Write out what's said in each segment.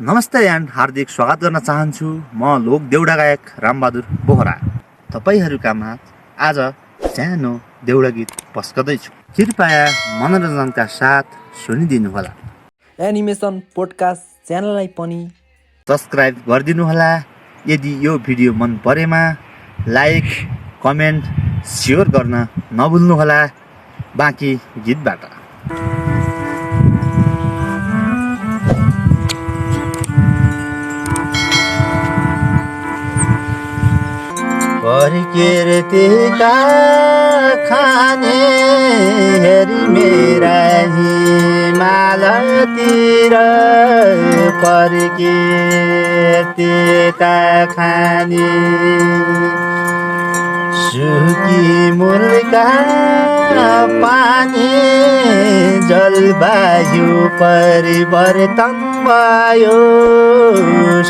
नमस्ते एन्ड हार्दिक स्वागत गर्न चाहन्छु। म लोक देउडा गायक रामबहादुर बोहरा तपाईहरुका माझ आज सानो देउडा गीत पस्कदैछु। कृपया मनोरञ्जनका साथ सुनिदिनु होला। एनिमेसन पोडकास्ट च्यानललाई पनि सब्स्क्राइब गरिदिनु होला। यदि यो भिडियो मन परेमा लाइक, कमेन्ट, शेयर गर्न नभुल्नु होला। बाँकी गीतबाट फर्केरतेका खाने हेरी मेरा हिमालतिर फर्केरतेका खाने सुकी मुलका पानी जलवायु परिवर्तन भयो।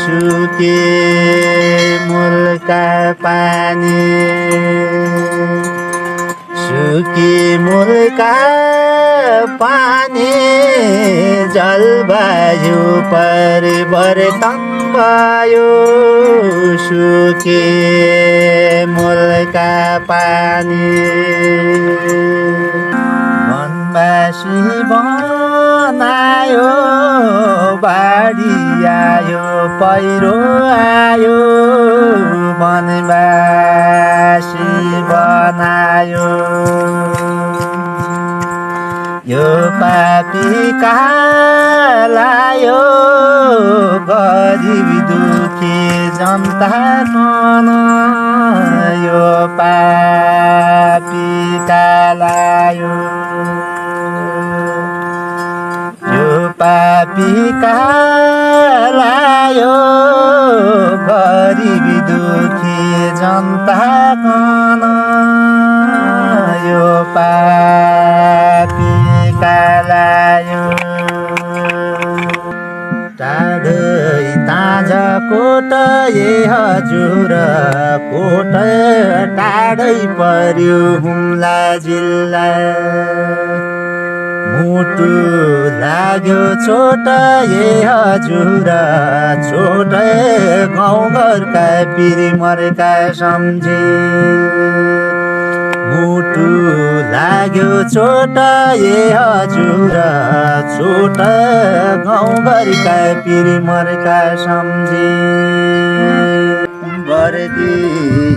सुके मुलका पानी सुकी मुलका पानी जलवायु परिवर्तन भयो। सुके मुलका पानी मनबासी बनायो, बाढी आयो, पहिरो आयो। मनबासी बनायो यो पापी लायो, गरिब दुखी जनता कन यो पापी लायो। यो पापी लायो, गरिब दुखी जनता कन यो पापी लायो। टाढै ताजा कोट ए हजुर कोट टाढै पर्यो हुम्ला जिल्ला। मुटु लाग्यो चोट ए हजुर चोट गाउँघरका पिरिमरका सम्झे। मुटु लाग्यो चोट ए हजुर चोट गाउँघरका पिरिमरका सम्झे। बर्दी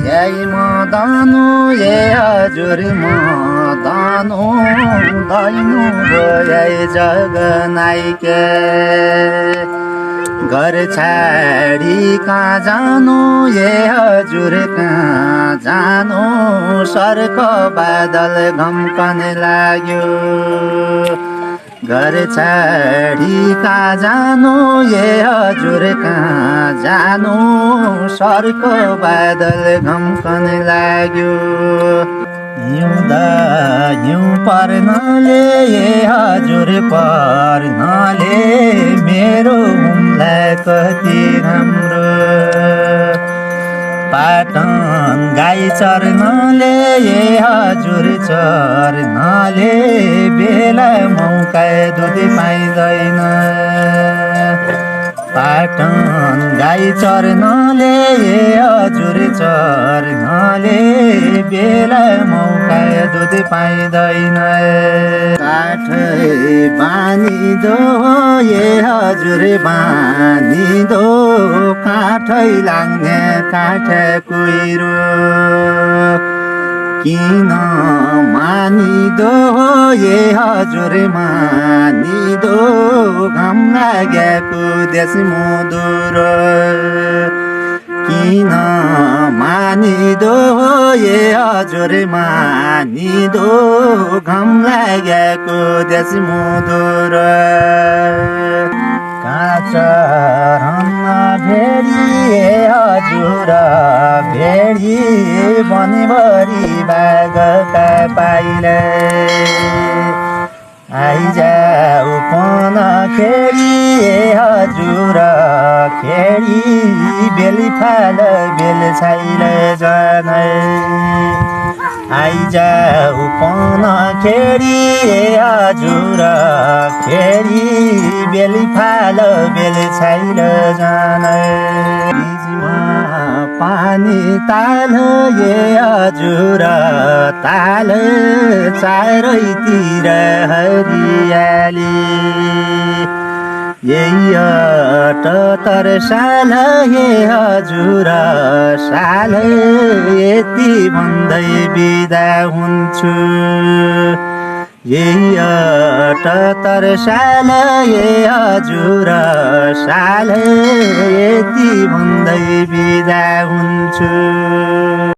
याई मदानु ए हजुर मदानु दैनु गए जग नाइके। घर छाडी कहाँ जानु ए हजुर कहाँ जानु। सर्क बादल घम्कन लाग्यो। घर छाडी कहाँ जानु ए हजुर कहाँ जानु। सर्क बादल घम्कन लाग्यो। हिउँदा हिउँ पर्नले ए हजुर पर्नले मेरो हुम्ला कति राम्रो। पाटन गाई चर्नले ए हजुर चर्नले बेला मौका दुध पाइँदैन। पाटन गाई चर्नले ए हजुर चर्नले बेला मौका दुध पाइँदैन। काठ बानिदो ए हजुर बानिदो काठै लाग्ने काठ कुहिरो। किन मानिदो ए हजुर मानिदो घाम लागेको देश मधुर। किन मानिदो ए हजुर मानिदो घाम लागेको देश मधुर। काँच रन्न भेडी ए हजुर भेडी वनभरि बाघका पाइले। आइजाऊ पन खेडी ए हजुर खेडी बेली फाल बेल छाइल जानै। आइजाऊ पन खेडी हजुर खेडी बेली फाल बेली छैन जान बिचमा पानी ताल हजुर ताल चारैतिर हरियाली यही तरसाल हजुर साल यति भन्दै बिदा हुन्छु यही तरसाल हजुर साल यति भन्दै बिदा हुन्छु।